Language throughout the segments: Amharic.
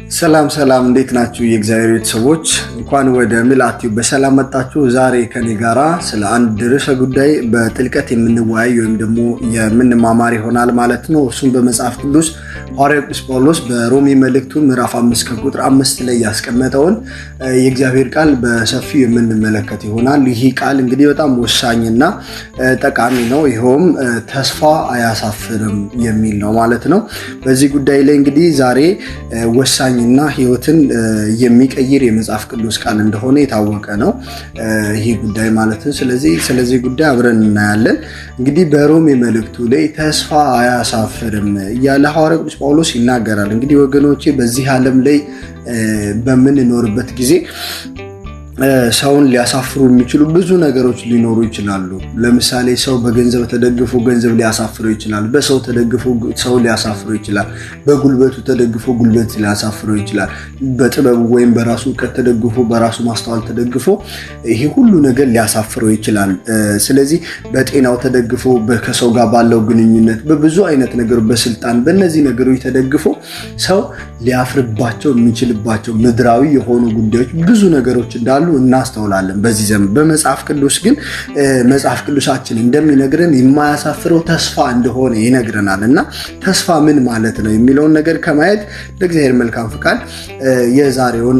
ሰላም ሰላም እንዴት ናችሁ የእግዚአብሔር ቤተሰቦች? እንኳን ወደ ምልአትዩ በሰላም መጣችሁ። ዛሬ ከኔ ጋራ ስለ አንድ ርዕሰ ጉዳይ በጥልቀት የምንወያይ ወይም ደግሞ የምንማማር ይሆናል ማለት ነው። እሱም በመጽሐፍ ቅዱስ ሐዋርያው ቅዱስ ጳውሎስ በሮሜ መልእክቱ ምዕራፍ 5 ከቁጥር 5 ላይ ያስቀመጠውን የእግዚአብሔር ቃል በሰፊው የምንመለከት ይሆናል። ይህ ቃል እንግዲህ በጣም ወሳኝና ጠቃሚ ነው። ይኸውም ተስፋ አያሳፍርም የሚል ነው ማለት ነው። በዚህ ጉዳይ ላይ እንግዲህ ዛሬ ወሳኝና ህይወትን የሚቀይር የመጽሐፍ ቅዱስ ቃል እንደሆነ የታወቀ ነው ይህ ጉዳይ ማለት ነው። ስለዚህ ጉዳይ አብረን እናያለን። እንግዲህ በሮሜ መልእክቱ ላይ ተስፋ አያሳፍርም እያለ ሐዋርያው ቅዱስ ጳውሎስ ይናገራል። እንግዲህ ወገኖቼ በዚህ ዓለም ላይ በምንኖርበት ጊዜ ሰውን ሊያሳፍሩ የሚችሉ ብዙ ነገሮች ሊኖሩ ይችላሉ። ለምሳሌ ሰው በገንዘብ ተደግፎ ገንዘብ ሊያሳፍረው ይችላል። በሰው ተደግፎ ሰው ሊያሳፍረው ይችላል። በጉልበቱ ተደግፎ ጉልበት ሊያሳፍረው ይችላል። በጥበቡ ወይም በራሱ እውቀት ተደግፎ በራሱ ማስተዋል ተደግፎ ይሄ ሁሉ ነገር ሊያሳፍረው ይችላል። ስለዚህ በጤናው ተደግፎ ከሰው ጋር ባለው ግንኙነት በብዙ አይነት ነገር በስልጣን በእነዚህ ነገሮች ተደግፎ ሰው ሊያፍርባቸው የሚችልባቸው ምድራዊ የሆኑ ጉዳዮች ብዙ ነገሮች እንዳሉ እናስተውላለን በዚህ ዘመን። በመጽሐፍ ቅዱስ ግን መጽሐፍ ቅዱሳችን እንደሚነግረን የማያሳፍረው ተስፋ እንደሆነ ይነግረናል። እና ተስፋ ምን ማለት ነው የሚለውን ነገር ከማየት ለእግዚአብሔር መልካም ፍቃድ የዛሬውን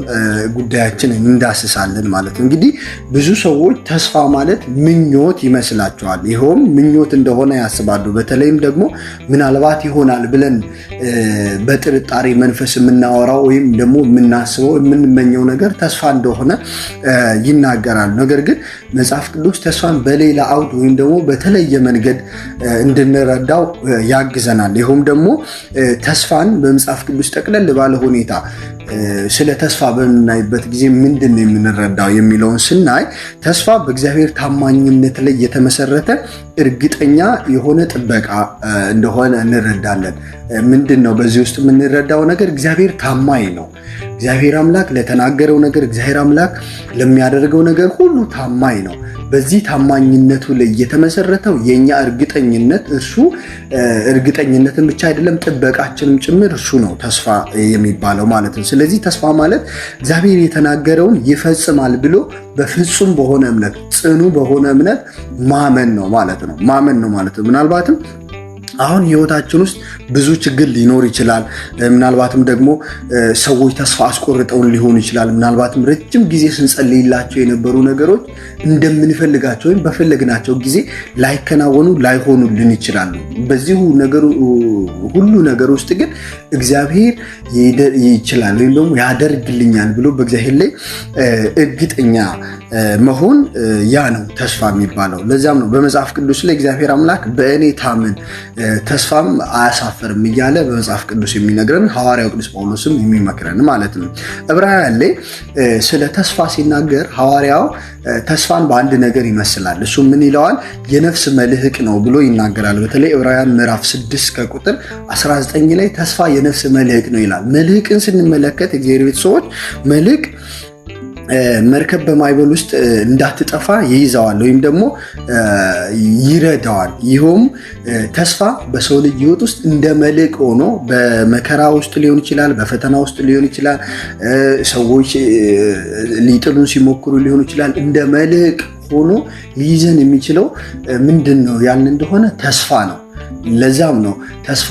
ጉዳያችን እንዳስሳለን ማለት ነው። እንግዲህ ብዙ ሰዎች ተስፋ ማለት ምኞት ይመስላቸዋል። ይኸውም ምኞት እንደሆነ ያስባሉ። በተለይም ደግሞ ምናልባት ይሆናል ብለን በጥርጣሬ መንፈስ የምናወራው ወይም ደግሞ የምናስበው የምንመኘው ነገር ተስፋ እንደሆነ ይናገራል። ነገር ግን መጽሐፍ ቅዱስ ተስፋን በሌላ አውድ ወይም ደግሞ በተለየ መንገድ እንድንረዳው ያግዘናል። ይሁን ደግሞ ተስፋን በመጽሐፍ ቅዱስ ጠቅለል ባለ ሁኔታ ስለ ተስፋ በምናይበት ጊዜ ምንድን ነው የምንረዳው የሚለውን ስናይ ተስፋ በእግዚአብሔር ታማኝነት ላይ የተመሰረተ እርግጠኛ የሆነ ጥበቃ እንደሆነ እንረዳለን። ምንድን ነው በዚህ ውስጥ የምንረዳው ነገር? እግዚአብሔር ታማኝ ነው። እግዚአብሔር አምላክ ለተናገረው ነገር፣ እግዚአብሔር አምላክ ለሚያደርገው ነገር ሁሉ ታማኝ ነው። በዚህ ታማኝነቱ ላይ የተመሰረተው የኛ እርግጠኝነት እርሱ እርግጠኝነትን ብቻ አይደለም ጥበቃችንም ጭምር እርሱ ነው ተስፋ የሚባለው ማለት ነው። ስለዚህ ተስፋ ማለት እግዚአብሔር የተናገረውን ይፈጽማል ብሎ በፍጹም በሆነ እምነት ጽኑ በሆነ እምነት ማመን ነው ማለት ነው። ምናልባትም አሁን ህይወታችን ውስጥ ብዙ ችግር ሊኖር ይችላል። ምናልባትም ደግሞ ሰዎች ተስፋ አስቆርጠውን ሊሆን ይችላል። ምናልባትም ረጅም ጊዜ ስንጸልይላቸው የነበሩ ነገሮች እንደምንፈልጋቸው ወይም በፈለግናቸው ጊዜ ላይከናወኑ ላይሆኑልን ይችላሉ። በዚህ ሁሉ ነገር ውስጥ ግን እግዚአብሔር ይችላል ወይም ደግሞ ያደርግልኛል ብሎ በእግዚአብሔር ላይ እርግጠኛ መሆን ያ ነው ተስፋ የሚባለው። ለዛም ነው በመጽሐፍ ቅዱስ ላይ እግዚአብሔር አምላክ በእኔ ታመን ተስፋም አያሳፍርም እያለ በመጽሐፍ ቅዱስ የሚነግረን ሐዋርያው ቅዱስ ጳውሎስም የሚመክረን ማለት ነው። ዕብራውያን ላይ ስለ ተስፋ ሲናገር ሐዋርያው ተስፋን በአንድ ነገር ይመስላል። እሱ ምን ይለዋል? የነፍስ መልህቅ ነው ብሎ ይናገራል። በተለይ ዕብራውያን ምዕራፍ 6 ከቁጥር 19 ላይ ተስፋ የነፍስ መልህቅ ነው ይላል። መልህቅን ስንመለከት እግዚአብሔር ቤተሰቦች መልህቅ መርከብ በማዕበል ውስጥ እንዳትጠፋ ይይዘዋል ወይም ደግሞ ይረዳዋል። ይኸውም ተስፋ በሰው ልጅ ሕይወት ውስጥ እንደ መልህቅ ሆኖ በመከራ ውስጥ ሊሆን ይችላል፣ በፈተና ውስጥ ሊሆን ይችላል፣ ሰዎች ሊጥሉን ሲሞክሩ ሊሆን ይችላል። እንደ መልህቅ ሆኖ ሊይዘን የሚችለው ምንድን ነው ያልን እንደሆነ ተስፋ ነው። ለዛም ነው ተስፋ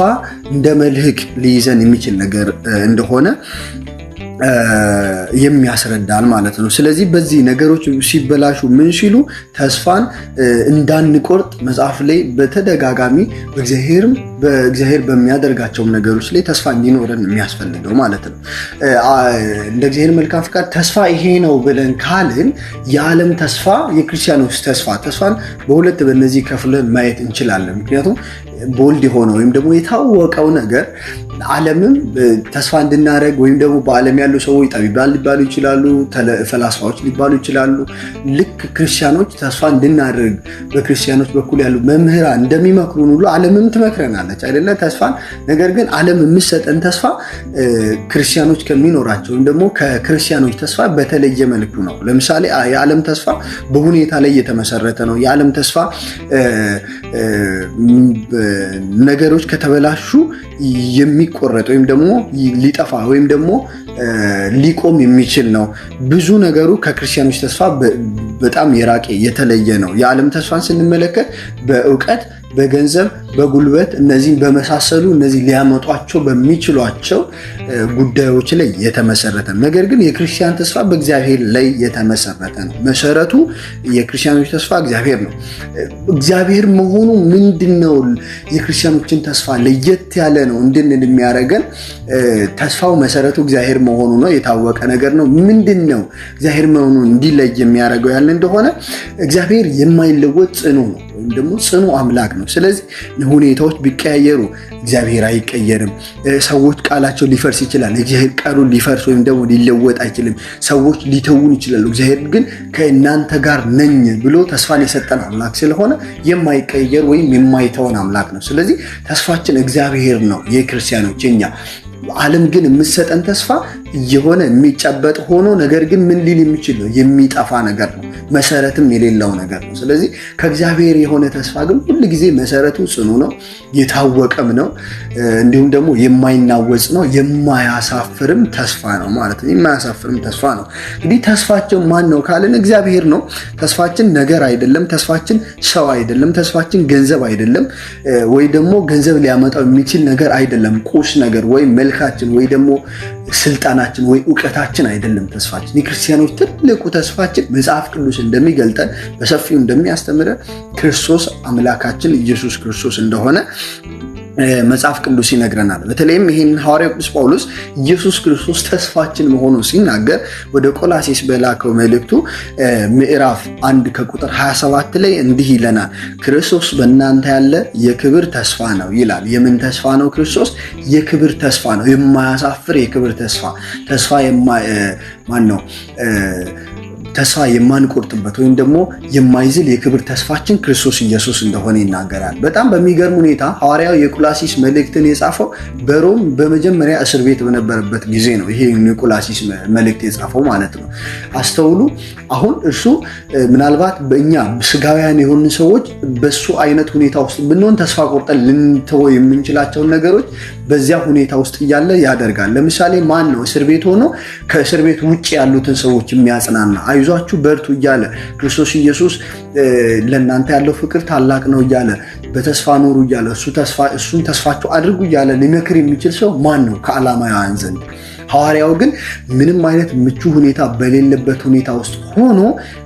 እንደ መልህቅ ሊይዘን የሚችል ነገር እንደሆነ የሚያስረዳን ማለት ነው። ስለዚህ በዚህ ነገሮች ሲበላሹ ምን ሲሉ ተስፋን እንዳንቆርጥ መጽሐፍ ላይ በተደጋጋሚ በእግዚአብሔር በሚያደርጋቸውም ነገሮች ላይ ተስፋ እንዲኖረን የሚያስፈልገው ማለት ነው። እንደ እግዚአብሔር መልካም ፍቃድ ተስፋ ይሄ ነው ብለን ካልን የዓለም ተስፋ፣ የክርስቲያኖች ተስፋን በሁለት በእነዚህ ከፍለን ማየት እንችላለን። ምክንያቱም ቦልድ የሆነ ወይም ደግሞ የታወቀው ነገር ዓለምም ተስፋ እንድናደርግ ወይም ደግሞ በዓለም ያሉ ሰዎች ጠቢባን ሊባሉ ይችላሉ፣ ፈላስፋዎች ሊባሉ ይችላሉ። ልክ ክርስቲያኖች ተስፋ እንድናደርግ በክርስቲያኖች በኩል ያሉ መምህራን እንደሚመክሩን ሁሉ ዓለምም ትመክረናለች አይደለ? ተስፋን። ነገር ግን ዓለም የምትሰጠን ተስፋ ክርስቲያኖች ከሚኖራቸው ወይም ደግሞ ከክርስቲያኖች ተስፋ በተለየ መልኩ ነው። ለምሳሌ የዓለም ተስፋ በሁኔታ ላይ የተመሰረተ ነው። የዓለም ተስፋ ነገሮች ከተበላሹ የሚቆረጥ ወይም ደግሞ ሊጠፋ ወይም ደግሞ ሊቆም የሚችል ነው። ብዙ ነገሩ ከክርስቲያኖች ተስፋ በጣም የራቀ የተለየ ነው። የዓለም ተስፋን ስንመለከት በእውቀት፣ በገንዘብ፣ በጉልበት እነዚህን በመሳሰሉ እነዚህ ሊያመጧቸው በሚችሏቸው ጉዳዮች ላይ የተመሰረተ ነው። ነገር ግን የክርስቲያን ተስፋ በእግዚአብሔር ላይ የተመሰረተ ነው። መሰረቱ የክርስቲያኖች ተስፋ እግዚአብሔር ነው። እግዚአብሔር መሆኑ ምንድነው? የክርስቲያኖችን ተስፋ ለየት ያለ ነው እንድንል የሚያደርገን ተስፋው መሰረቱ እግዚአብሔር መሆኑ ነው። የታወቀ ነገር ነው። ምንድነው እግዚአብሔር መሆኑ እንዲለይ የሚያደርገው ያለ እንደሆነ እግዚአብሔር የማይለወጥ ጽኑ ነው ወይም ደግሞ ጽኑ አምላክ ነው። ስለዚህ ሁኔታዎች ቢቀያየሩ እግዚአብሔር አይቀየርም። ሰዎች ቃላቸው ሊፈርስ ይችላል። እግዚአብሔር ቃሉን ሊፈርስ ወይም ደግሞ ሊለወጥ አይችልም። ሰዎች ሊተውን ይችላሉ። እግዚአብሔር ግን ከእናንተ ጋር ነኝ ብሎ ተስፋን የሰጠን አምላክ ስለሆነ የማይቀየር ወይም የማይተውን አምላክ ነው። ስለዚህ ተስፋችን እግዚአብሔር ነው የክርስቲያኖች እኛ። ዓለም ግን የምትሰጠን ተስፋ የሆነ የሚጨበጥ ሆኖ ነገር ግን ምን ሊል የሚችል ነው? የሚጠፋ ነገር ነው። መሰረትም የሌለው ነገር ነው። ስለዚህ ከእግዚአብሔር የሆነ ተስፋ ግን ሁል ጊዜ መሰረቱ ጽኑ ነው፣ የታወቀም ነው፣ እንዲሁም ደግሞ የማይናወጽ ነው፣ የማያሳፍርም ተስፋ ነው ማለት ነው። የማያሳፍርም ተስፋ ነው። እንግዲህ ተስፋችን ማን ነው ካልን እግዚአብሔር ነው። ተስፋችን ነገር አይደለም። ተስፋችን ሰው አይደለም። ተስፋችን ገንዘብ አይደለም፣ ወይ ደግሞ ገንዘብ ሊያመጣው የሚችል ነገር አይደለም። ቁስ ነገር ወይ መልካችን ወይ ደግሞ ስልጣናችን ወይ ዕውቀታችን አይደለም። ተስፋችን የክርስቲያኖች ትልቁ ተስፋችን መጽሐፍ ቅዱስ እንደሚገልጠን በሰፊው እንደሚያስተምረን ክርስቶስ አምላካችን ኢየሱስ ክርስቶስ እንደሆነ መጽሐፍ ቅዱስ ይነግረናል። በተለይም ይህን ሐዋርያው ቅዱስ ጳውሎስ ኢየሱስ ክርስቶስ ተስፋችን መሆኑን ሲናገር ወደ ቆላሴስ በላከው መልእክቱ ምዕራፍ 1 ከቁጥር 27 ላይ እንዲህ ይለናል። ክርስቶስ በእናንተ ያለ የክብር ተስፋ ነው ይላል። የምን ተስፋ ነው? ክርስቶስ የክብር ተስፋ ነው። የማያሳፍር የክብር ተስፋ ማን ነው? ተስፋ የማንቆርጥበት ወይም ደግሞ የማይዝል የክብር ተስፋችን ክርስቶስ ኢየሱስ እንደሆነ ይናገራል። በጣም በሚገርም ሁኔታ ሐዋርያው የቆላሲስ መልእክትን የጻፈው በሮም በመጀመሪያ እስር ቤት በነበረበት ጊዜ ነው። ይሄ የቆላሲስ መልእክት የጻፈው ማለት ነው። አስተውሉ። አሁን እርሱ ምናልባት በእኛ ስጋውያን የሆኑ ሰዎች በሱ አይነት ሁኔታ ውስጥ ብንሆን ተስፋ ቆርጠን ልንተወው የምንችላቸውን ነገሮች በዚያ ሁኔታ ውስጥ እያለ ያደርጋል። ለምሳሌ ማን ነው እስር ቤት ሆኖ ከእስር ቤት ውጭ ያሉትን ሰዎች የሚያጽናና? አይዟችሁ በርቱ እያለ ክርስቶስ ኢየሱስ ለእናንተ ያለው ፍቅር ታላቅ ነው እያለ በተስፋ ኑሩ እያለ እሱን ተስፋችሁ አድርጉ እያለ ሊመክር የሚችል ሰው ማን ነው ከዓላማውያን ዘንድ? ሐዋርያው ግን ምንም አይነት ምቹ ሁኔታ በሌለበት ሁኔታ ውስጥ ሆኖ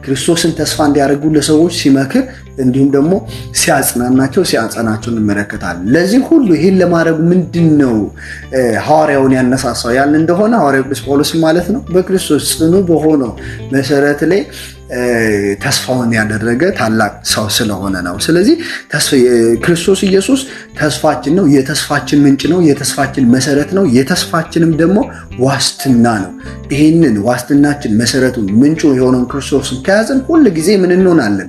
ክርስቶስን ተስፋ እንዲያደርጉ ለሰዎች ሲመክር እንዲሁም ደግሞ ሲያጽናናቸው ሲያጸናቸው እንመለከታለን። ለዚህ ሁሉ ይህን ለማድረግ ምንድን ነው ሐዋርያውን ያነሳሳው ያልን እንደሆነ ሐዋርያው ቅዱስ ጳውሎስ ማለት ነው በክርስቶስ ጽኑ በሆነው መሰረት ላይ ተስፋውን ያደረገ ታላቅ ሰው ስለሆነ ነው። ስለዚህ ክርስቶስ ኢየሱስ ተስፋችን ነው፣ የተስፋችን ምንጭ ነው፣ የተስፋችን መሰረት ነው፣ የተስፋችንም ደግሞ ዋስትና ነው። ይህንን ዋስትናችን መሰረቱን ምንጩ የሆነውን ክርስቶስን ከያዘን ሁል ጊዜ ምን እንሆናለን?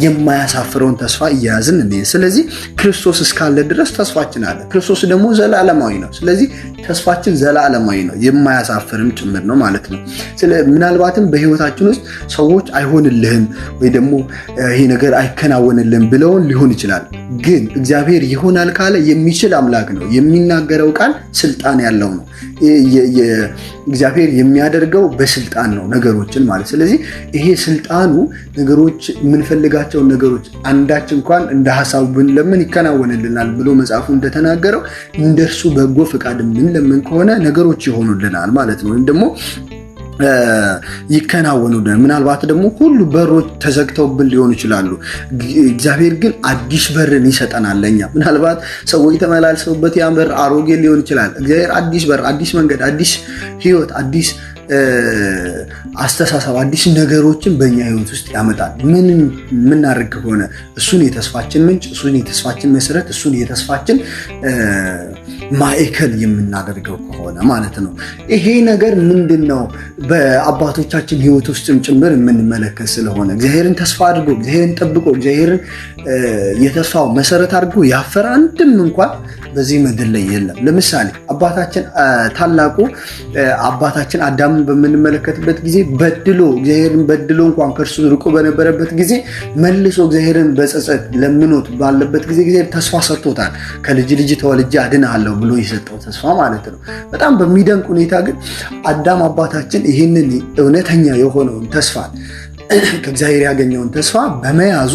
የማያሳፍረውን ተስፋ እያያዝን እንዴ። ስለዚህ ክርስቶስ እስካለ ድረስ ተስፋችን አለ። ክርስቶስ ደግሞ ዘላለማዊ ነው። ስለዚህ ተስፋችን ዘላለማዊ ነው፣ የማያሳፍርም ጭምር ነው ማለት ነው። ምናልባትም በህይወታችን ውስጥ ሰዎች አይሆንልህም ወይ ደግሞ ይሄ ነገር አይከናወንልህም ብለውን ሊሆን ይችላል። ግን እግዚአብሔር ይሆናል ካለ የሚችል አምላክ ነው። የሚናገረው ቃል ስልጣን ያለው ነው። እግዚአብሔር የሚያደርገው በስልጣን ነው ነገሮችን ማለት። ስለዚህ ይሄ ስልጣኑ ነገሮች የምንፈልጋቸውን ነገሮች አንዳች እንኳን እንደ ሐሳቡ ብንለምን ይከናወንልናል ብሎ መጽሐፉ እንደተናገረው እንደርሱ በጎ ፈቃድ የምንለምን ከሆነ ነገሮች ይሆኑልናል ማለት ነው። ወይም ደግሞ ይከናወኑልናል። ምናልባት ደግሞ ሁሉ በሮች ተዘግተውብን ሊሆኑ ይችላሉ። እግዚአብሔር ግን አዲስ በርን ይሰጠናል ለኛ። ምናልባት ሰዎች ተመላልሰውበት ያ በር አሮጌ ሊሆን ይችላል። እግዚአብሔር አዲስ በር፣ አዲስ መንገድ፣ አዲስ ህይወት፣ አዲስ አስተሳሰብ፣ አዲስ ነገሮችን በእኛ ህይወት ውስጥ ያመጣል። ምን የምናደርግ ከሆነ እሱን የተስፋችን ምንጭ፣ እሱን የተስፋችን መሰረት፣ እሱን የተስፋችን ማዕከል የምናደርገው ከሆነ ማለት ነው። ይሄ ነገር ምንድነው? በአባቶቻችን ሕይወት ውስጥም ጭምር የምንመለከት ስለሆነ እግዚአብሔርን ተስፋ አድርጎ እግዚአብሔርን ጠብቆ እግዚአብሔርን የተስፋው መሰረት አድርጎ ያፈረ አንድም እንኳን በዚህ ምድር ላይ የለም። ለምሳሌ አባታችን ታላቁ አባታችን አዳምን በምንመለከትበት ጊዜ እግዚአብሔርን በድሎ እንኳን ከእርሱ ርቆ በነበረበት ጊዜ መልሶ እግዚአብሔርን በጸጸት ለምኖት ባለበት ጊዜ እግዚአብሔር ተስፋ ሰጥቶታል። ከልጅ ልጅ ተወልጄ አድንሃለሁ ብሎ የሰጠው ተስፋ ማለት ነው። በጣም በሚደንቅ ሁኔታ ግን አዳም አባታችን ይህንን እውነተኛ የሆነውን ተስፋ ከእግዚአብሔር ያገኘውን ተስፋ በመያዙ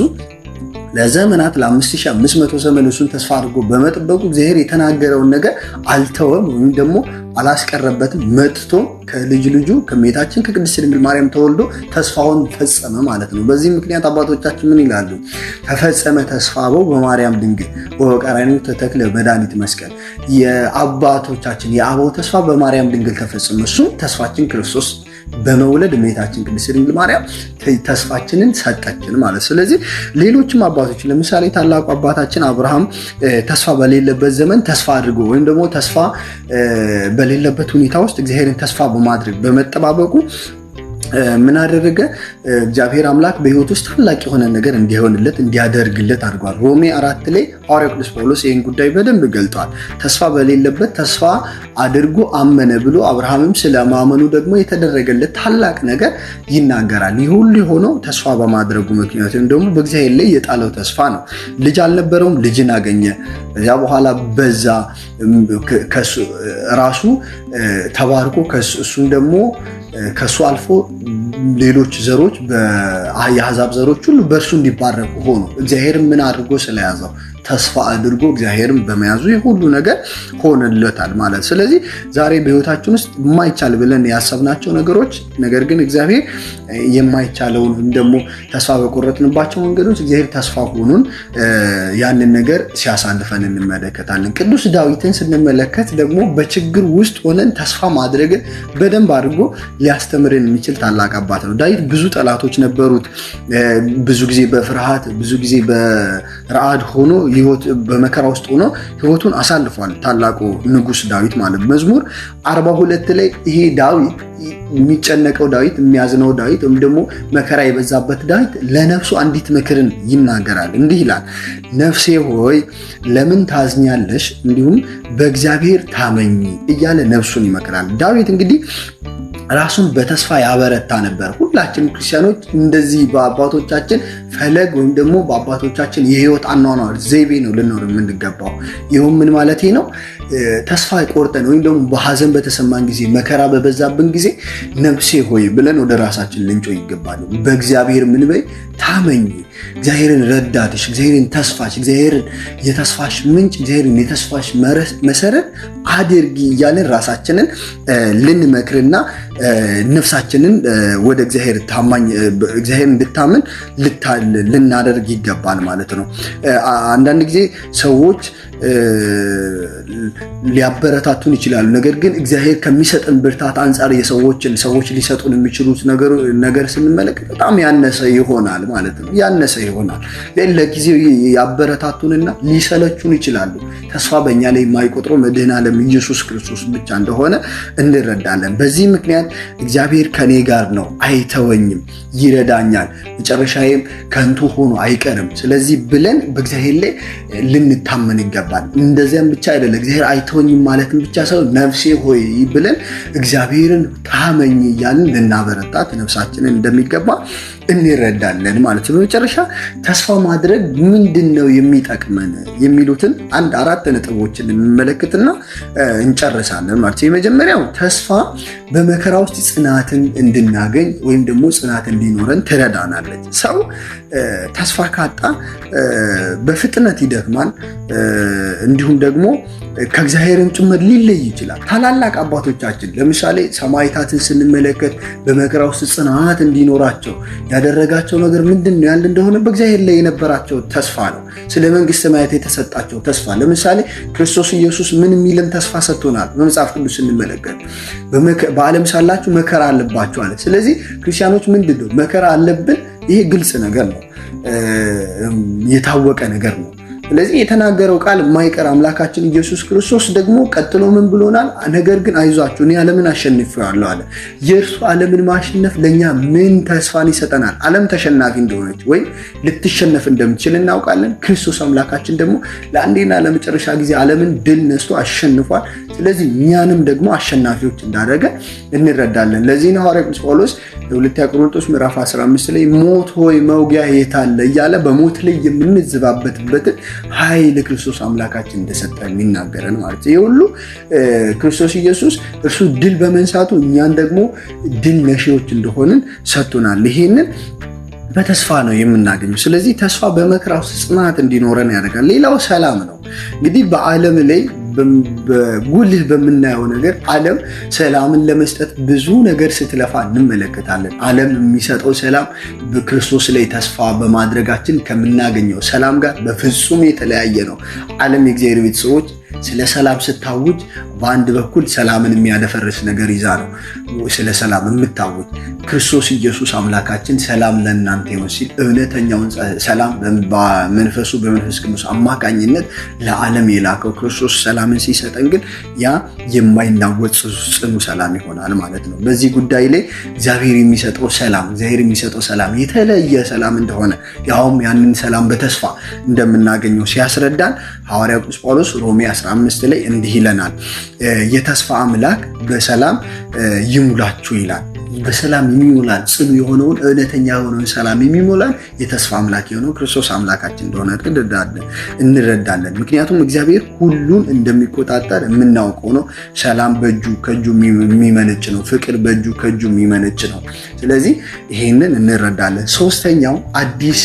ለዘመናት ለ5500 ዘመን እሱን ተስፋ አድርጎ በመጠበቁ እግዚአብሔር የተናገረውን ነገር አልተወም ወይም ደግሞ አላስቀረበትም። መጥቶ ከልጅ ልጁ ከእመቤታችን ከቅድስት ድንግል ማርያም ተወልዶ ተስፋውን ፈጸመ ማለት ነው። በዚህ ምክንያት አባቶቻችን ምን ይላሉ? ተፈጸመ ተስፋው በማርያም ድንግል ወበቀራንዮ ተተክለ መድኃኒት መስቀል። የአባቶቻችን የአበው ተስፋ በማርያም ድንግል ተፈጸመ። እሱም ተስፋችን ክርስቶስ በመውለድ እመቤታችን ቅድስት ድንግል ማርያም ተስፋችንን ሰጠችን ማለት። ስለዚህ ሌሎችም አባቶች ለምሳሌ ታላቁ አባታችን አብርሃም ተስፋ በሌለበት ዘመን ተስፋ አድርጎ ወይም ደግሞ ተስፋ በሌለበት ሁኔታ ውስጥ እግዚአብሔርን ተስፋ በማድረግ በመጠባበቁ ምን አደረገ? እግዚአብሔር አምላክ በሕይወት ውስጥ ታላቅ የሆነ ነገር እንዲሆንለት እንዲያደርግለት አድርጓል። ሮሜ 4 ላይ ሐዋርያው ቅዱስ ጳውሎስ ይህን ጉዳይ በደንብ ገልጧል። ተስፋ በሌለበት ተስፋ አድርጎ አመነ ብሎ አብርሃምም ስለማመኑ ደግሞ የተደረገለት ታላቅ ነገር ይናገራል። ይህ ሁሉ የሆነው ተስፋ በማድረጉ ምክንያት ወይም ደግሞ በእግዚአብሔር ላይ የጣለው ተስፋ ነው። ልጅ አልነበረውም፣ ልጅን አገኘ። ከዚያ በኋላ በዛ ራሱ ተባርኮ እሱም ደግሞ ከሱ አልፎ ሌሎች ዘሮች የአሕዛብ ዘሮች ሁሉ በእርሱ እንዲባረኩ ሆኑ። እግዚአብሔር ምን አድርጎ ስለያዘው ተስፋ አድርጎ እግዚአብሔርን በመያዙ የሁሉ ነገር ሆነለታል ማለት። ስለዚህ ዛሬ በሕይወታችን ውስጥ የማይቻል ብለን ያሰብናቸው ነገሮች ነገር ግን እግዚአብሔር የማይቻለውን ወይም ደግሞ ተስፋ በቆረጥንባቸው መንገዶች እግዚአብሔር ተስፋ ሆኑን ያንን ነገር ሲያሳልፈን እንመለከታለን። ቅዱስ ዳዊትን ስንመለከት ደግሞ በችግር ውስጥ ሆነን ተስፋ ማድረግን በደንብ አድርጎ ሊያስተምርን የሚችል ታላቅ አባት ነው። ዳዊት ብዙ ጠላቶች ነበሩት። ብዙ ጊዜ በፍርሃት ብዙ ጊዜ በረዓድ ሆኖ በመከራ ውስጥ ሆኖ ሕይወቱን አሳልፏል። ታላቁ ንጉሥ ዳዊት ማለት መዝሙር 42 ላይ ይሄ ዳዊት የሚጨነቀው ዳዊት የሚያዝነው ዳዊት ወይም ደግሞ መከራ የበዛበት ዳዊት ለነፍሱ አንዲት ምክርን ይናገራል። እንዲህ ይላል፣ ነፍሴ ሆይ ለምን ታዝኛለሽ? እንዲሁም በእግዚአብሔር ታመኚ እያለ ነፍሱን ይመክራል። ዳዊት እንግዲህ ራሱን በተስፋ ያበረታ ነበር። ሁላችንም ክርስቲያኖች እንደዚህ በአባቶቻችን ፈለግ ወይም ደግሞ በአባቶቻችን የህይወት አኗኗር ዘይቤ ነው ልኖር የምንገባው። ይኸውም ምን ማለት ነው? ተስፋ ቆርጠን ወይም ደግሞ በሐዘን በተሰማን ጊዜ መከራ በበዛብን ጊዜ ነፍሴ ሆይ ብለን ወደ ራሳችን ልንጮ ይገባል። በእግዚአብሔር ምን በይ ታመኝ፣ እግዚአብሔርን ረዳትሽ፣ እግዚአብሔርን ተስፋሽ፣ እግዚአብሔርን የተስፋሽ ምንጭ፣ እግዚአብሔርን የተስፋሽ መሰረት አድርጊ እያለን ራሳችንን ልንመክርና ነፍሳችንን ወደ እግዚአብሔር ታማኝ እግዚአብሔር እንድታምን ልናደርግ ይገባል ማለት ነው። አንዳንድ ጊዜ ሰዎች ሊያበረታቱን ይችላሉ። ነገር ግን እግዚአብሔር ከሚሰጥን ብርታት አንጻር ሰዎች ሊሰጡን የሚችሉት ነገር ስንመለከት በጣም ያነሰ ይሆናል ማለት ነው። ያነሰ ይሆናል። ለጊዜው ያበረታቱንና ሊሰለቹን ይችላሉ። ተስፋ በእኛ ላይ የማይቆጥረው መድኃኔ ዓለም ኢየሱስ ክርስቶስ ብቻ እንደሆነ እንረዳለን። በዚህ ምክንያት እግዚአብሔር ከኔ ጋር ነው፣ አይተወኝም፣ ይረዳኛል፣ መጨረሻዬም ከንቱ ሆኖ አይቀርም። ስለዚህ ብለን በእግዚአብሔር ላይ ልንታመን ይገባል። እንደዚያም ብቻ አይደለም፣ እግዚአብሔር አይተወኝም ማለትም ብቻ ሳይሆን ነፍሴ ሆይ ብለን እግዚአብሔርን ታመኝ እያልን ልናበረታት ነፍሳችንን እንደሚገባ እንረዳለን ማለት ነው። በመጨረሻ ተስፋ ማድረግ ምንድን ነው የሚጠቅመን የሚሉትን 4 ነጥቦችን እንመለከትና እንጨርሳለን ማለት ነው። የመጀመሪያው ተስፋ በመከራ ውስጥ ጽናትን እንድናገኝ ወይም ደግሞ ጽናት እንዲኖረን ትረዳናለች። ሰው ተስፋ ካጣ በፍጥነት ይደክማል፣ እንዲሁም ደግሞ ከእግዚአብሔርም ጭምር ሊለይ ይችላል። ታላላቅ አባቶቻችን ለምሳሌ ሰማዕታትን ስንመለከት በመከራ ውስጥ ጽናት እንዲኖራቸው ያደረጋቸው ነገር ምንድን ነው ያለ እንደሆነ በእግዚአብሔር ላይ የነበራቸው ተስፋ ነው። ስለ መንግሥተ ሰማያት የተሰጣቸው ተስፋ። ለምሳሌ ክርስቶስ ኢየሱስ ምን የሚልን ተስፋ ሰጥቶናል? በመጽሐፍ ቅዱስ ስንመለከት በዓለም ሳላችሁ መከራ አለባችሁ አለ። ስለዚህ ክርስቲያኖች ምንድን ነው መከራ አለብን? ይሄ ግልጽ ነገር ነው፣ የታወቀ ነገር ነው። ስለዚህ የተናገረው ቃል የማይቀር አምላካችን ኢየሱስ ክርስቶስ ደግሞ ቀጥሎ ምን ብሎናል? ነገር ግን አይዟችሁ እኔ ዓለምን አሸንፌዋለሁ አለ። የእርሱ ዓለምን ማሸነፍ ለእኛ ምን ተስፋን ይሰጠናል? ዓለም ተሸናፊ እንደሆነች ወይም ልትሸነፍ እንደምትችል እናውቃለን። ክርስቶስ አምላካችን ደግሞ ለአንዴና ለመጨረሻ ጊዜ ዓለምን ድል ነስቶ አሸንፏል። ስለዚህ እኛንም ደግሞ አሸናፊዎች እንዳደረገ እንረዳለን። ለዚህ ነው ሐዋርያው ቅዱስ ጳውሎስ በሁለተኛ ቆሮንቶስ ምዕራፍ 15 ላይ ሞት ሆይ መውጊያ የት አለ እያለ በሞት ላይ የምንዘባበትበትን ኃይል ክርስቶስ አምላካችን እንደሰጠ የሚናገረን ማለት ነው። ይህ ሁሉ ክርስቶስ ኢየሱስ እርሱ ድል በመንሳቱ እኛን ደግሞ ድል ነሺዎች እንደሆንን ሰጥቶናል። ይሄንን በተስፋ ነው የምናገኘው። ስለዚህ ተስፋ በመከራ ውስጥ ጽናት እንዲኖረን ያደርጋል። ሌላው ሰላም ነው። እንግዲህ በዓለም ላይ በጉልህ በምናየው ነገር ዓለም ሰላምን ለመስጠት ብዙ ነገር ስትለፋ እንመለከታለን። ዓለም የሚሰጠው ሰላም በክርስቶስ ላይ ተስፋ በማድረጋችን ከምናገኘው ሰላም ጋር በፍጹም የተለያየ ነው። ዓለም የእግዚአብሔር ቤተሰቦች ስለ ሰላም ስታውጅ በአንድ በኩል ሰላምን የሚያደፈርስ ነገር ይዛ ነው ስለ ሰላም የምታውጅ። ክርስቶስ ኢየሱስ አምላካችን ሰላም ለእናንተ ይሁን ሲል እውነተኛውን ሰላም በመንፈሱ በመንፈስ ቅዱስ አማካኝነት ለዓለም የላከው ክርስቶስ ሰላምን ሲሰጠን ግን ያ የማይናወጥ ጽኑ ሰላም ይሆናል ማለት ነው። በዚህ ጉዳይ ላይ እግዚአብሔር የሚሰጠው ሰላም የተለየ ሰላም እንደሆነ ያውም ያንን ሰላም በተስፋ እንደምናገኘው ሲያስረዳን ሐዋርያው ቅዱስ ጳውሎስ ሮሜ 15 ላይ እንዲህ ይለናል፣ የተስፋ አምላክ በሰላም ይሙላችሁ ይላል። በሰላም የሚሞላን ጽኑ የሆነውን እውነተኛ የሆነውን ሰላም የሚሞላን የተስፋ አምላክ የሆነው ክርስቶስ አምላካችን እንደሆነ እንረዳለን። ምክንያቱም እግዚአብሔር ሁሉን እንደሚቆጣጠር የምናውቀው ነው። ሰላም ከእጁ የሚመነጭ ነው። ፍቅር ከእጁ የሚመነጭ ነው። ስለዚህ ይሄንን እንረዳለን። ሶስተኛው አዲስ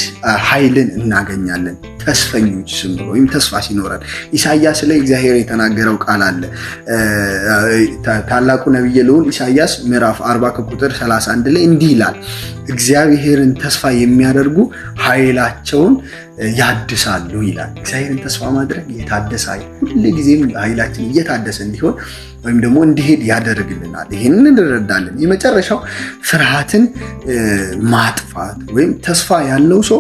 ኃይልን እናገኛለን ተስፈኞች ስንሆን ወይም ተስፋ ሲኖረን። ኢሳይያስ ላይ እግዚአብሔር የተናገረው ቃል አለ። ታላቁ ነቢይ ልዑል ኢሳይያስ ምዕራፍ 40 ቁጥር 31 ላይ እንዲህ ይላል፣ እግዚአብሔርን ተስፋ የሚያደርጉ ኃይላቸውን ያድሳሉ ይላል። እግዚአብሔርን ተስፋ ማድረግ የታደሰ ሁልጊዜም ኃይላችን እየታደሰ እንዲሆን ወይም ደግሞ እንዲሄድ ያደርግልናል። ይህንን እንረዳለን። የመጨረሻው ፍርሃትን ማጥፋት ወይም ተስፋ ያለው ሰው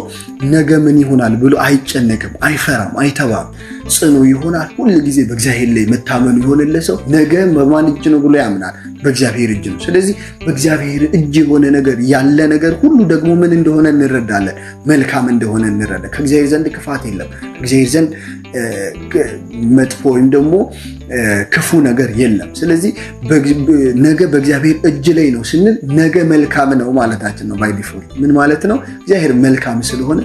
ነገ ምን ይሆናል ብሎ አይጨነቅም፣ አይፈራም፣ አይተባም፣ ጽኑ ይሆናል። ሁል ጊዜ በእግዚአብሔር ላይ መታመኑ የሆነለት ሰው ነገ በማን እጅ ነው ብሎ ያምናል? በእግዚአብሔር እጅ ነው። ስለዚህ በእግዚአብሔር እጅ የሆነ ነገር ያለ ነገር ሁሉ ደግሞ ምን እንደሆነ እንረዳለን፣ መልካም እንደሆነ እንረዳለን። ከእግዚአብሔር ዘንድ ክፋት የለም። ከእግዚአብሔር ዘንድ መጥፎ ወይም ደግሞ ክፉ ነገር የለም። ስለዚህ ነገ በእግዚአብሔር እጅ ላይ ነው ስንል ነገ መልካም ነው ማለታችን ነው። ባይ ዲፎልት ምን ማለት ነው? እግዚአብሔር መልካም ስለሆነ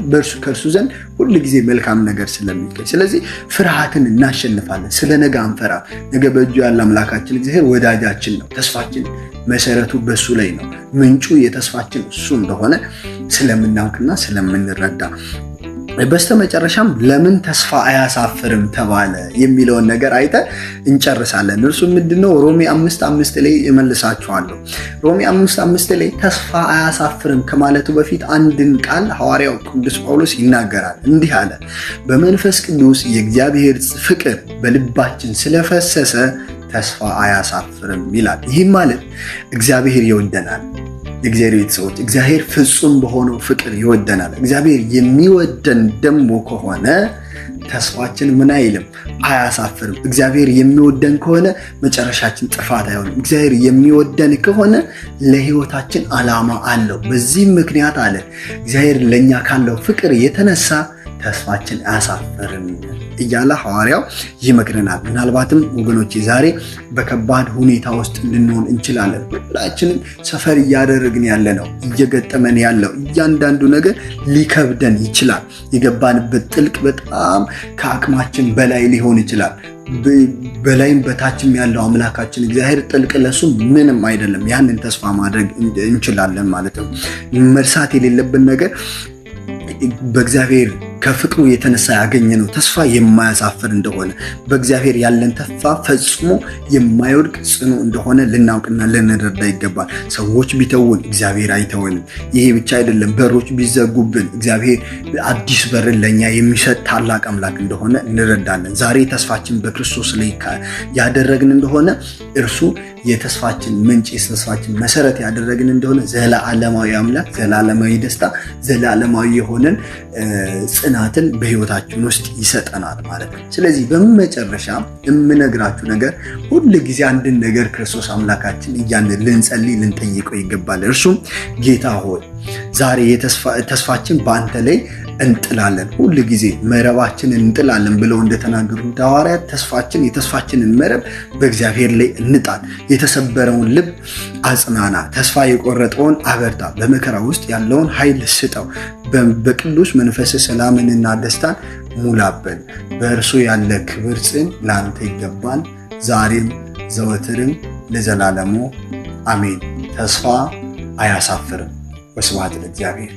ከእርሱ ዘንድ ሁል ጊዜ መልካም ነገር ስለሚገኝ፣ ስለዚህ ፍርሃትን እናሸንፋለን። ስለ ነገ አንፈራ። ነገ በእጁ ያለ አምላካችን እግዚአብሔር ወዳጃችን ነው። ተስፋችን መሰረቱ በሱ ላይ ነው። ምንጩ የተስፋችን እሱ እንደሆነ ስለምናውቅና ስለምንረዳ በስተመጨረሻም ለምን ተስፋ አያሳፍርም ተባለ የሚለውን ነገር አይተን እንጨርሳለን። እርሱ ምንድነው? ሮሜ 5:5 ላይ እመልሳችኋለሁ። ሮሜ 5:5 ላይ ተስፋ አያሳፍርም ከማለቱ በፊት አንድን ቃል ሐዋርያው ቅዱስ ጳውሎስ ይናገራል። እንዲህ አለ፣ በመንፈስ ቅዱስ የእግዚአብሔር ፍቅር በልባችን ስለፈሰሰ ተስፋ አያሳፍርም ይላል። ይህም ማለት እግዚአብሔር ይወደናል። የእግዚአብሔር ቤተሰቦች እግዚአብሔር ፍጹም በሆነው ፍቅር ይወደናል። እግዚአብሔር የሚወደን ደግሞ ከሆነ ተስፋችን ምን አይልም? አያሳፍርም። እግዚአብሔር የሚወደን ከሆነ መጨረሻችን ጥፋት አይሆንም። እግዚአብሔር የሚወደን ከሆነ ለሕይወታችን ዓላማ አለው። በዚህም ምክንያት አለ እግዚአብሔር ለእኛ ካለው ፍቅር የተነሳ ተስፋችን አያሳፍርም እያለ ሐዋርያው ይመክረናል። ምናልባትም ወገኖቼ ዛሬ በከባድ ሁኔታ ውስጥ ልንሆን እንችላለን። ሁላችንም ሰፈር እያደረግን ያለ ነው እየገጠመን ያለው እያንዳንዱ ነገር ሊከብደን ይችላል። የገባንበት ጥልቅ በጣም ከአቅማችን በላይ ሊሆን ይችላል። በላይም በታችም ያለው አምላካችን እግዚአብሔር ጥልቅ ለሱ ምንም አይደለም። ያንን ተስፋ ማድረግ እንችላለን ማለት ነው። መርሳት የሌለብን ነገር በእግዚአብሔር ከፍቅሩ የተነሳ ያገኘነው ተስፋ የማያሳፍር እንደሆነ፣ በእግዚአብሔር ያለን ተስፋ ፈጽሞ የማይወድቅ ጽኑ እንደሆነ ልናውቅና ልንረዳ ይገባል። ሰዎች ቢተውን እግዚአብሔር አይተወንም። ይሄ ብቻ አይደለም፣ በሮች ቢዘጉብን እግዚአብሔር አዲስ በርን ለእኛ የሚሰጥ ታላቅ አምላክ እንደሆነ እንረዳለን። ዛሬ ተስፋችን በክርስቶስ ላይ ያደረግን እንደሆነ እርሱ የተስፋችን ምንጭ የተስፋችን መሰረት ያደረግን እንደሆነ ዘላለማዊ አምላክ፣ ዘላለማዊ ደስታ፣ ዘላለማዊ የሆነን ጽኑ ጽናትን በህይወታችን ውስጥ ይሰጠናል ማለት ነው። ስለዚህ በመጨረሻ የምነግራችሁ ነገር ሁል ጊዜ አንድን ነገር ክርስቶስ አምላካችን እያልን ልንጸልይ ልንጠይቀው ይገባል። እርሱም ጌታ ሆይ ዛሬ ተስፋችን በአንተ ላይ እንጥላለን፣ ሁል ጊዜ መረባችንን እንጥላለን ብለው እንደተናገሩት ሐዋርያት የተስፋችንን መረብ በእግዚአብሔር ላይ እንጣል። የተሰበረውን ልብ አጽናና፣ ተስፋ የቆረጠውን አበርታ፣ በመከራ ውስጥ ያለውን ኃይል ስጠው፣ በቅዱስ መንፈስ ሰላምንና ደስታን ሙላበን። በእርሱ ያለ ክብር ጽን ለአንተ ይገባል፣ ዛሬም ዘወትርም ለዘላለሙ አሜን። ተስፋ አያሳፍርም። ወስብሐት ለእግዚአብሔር።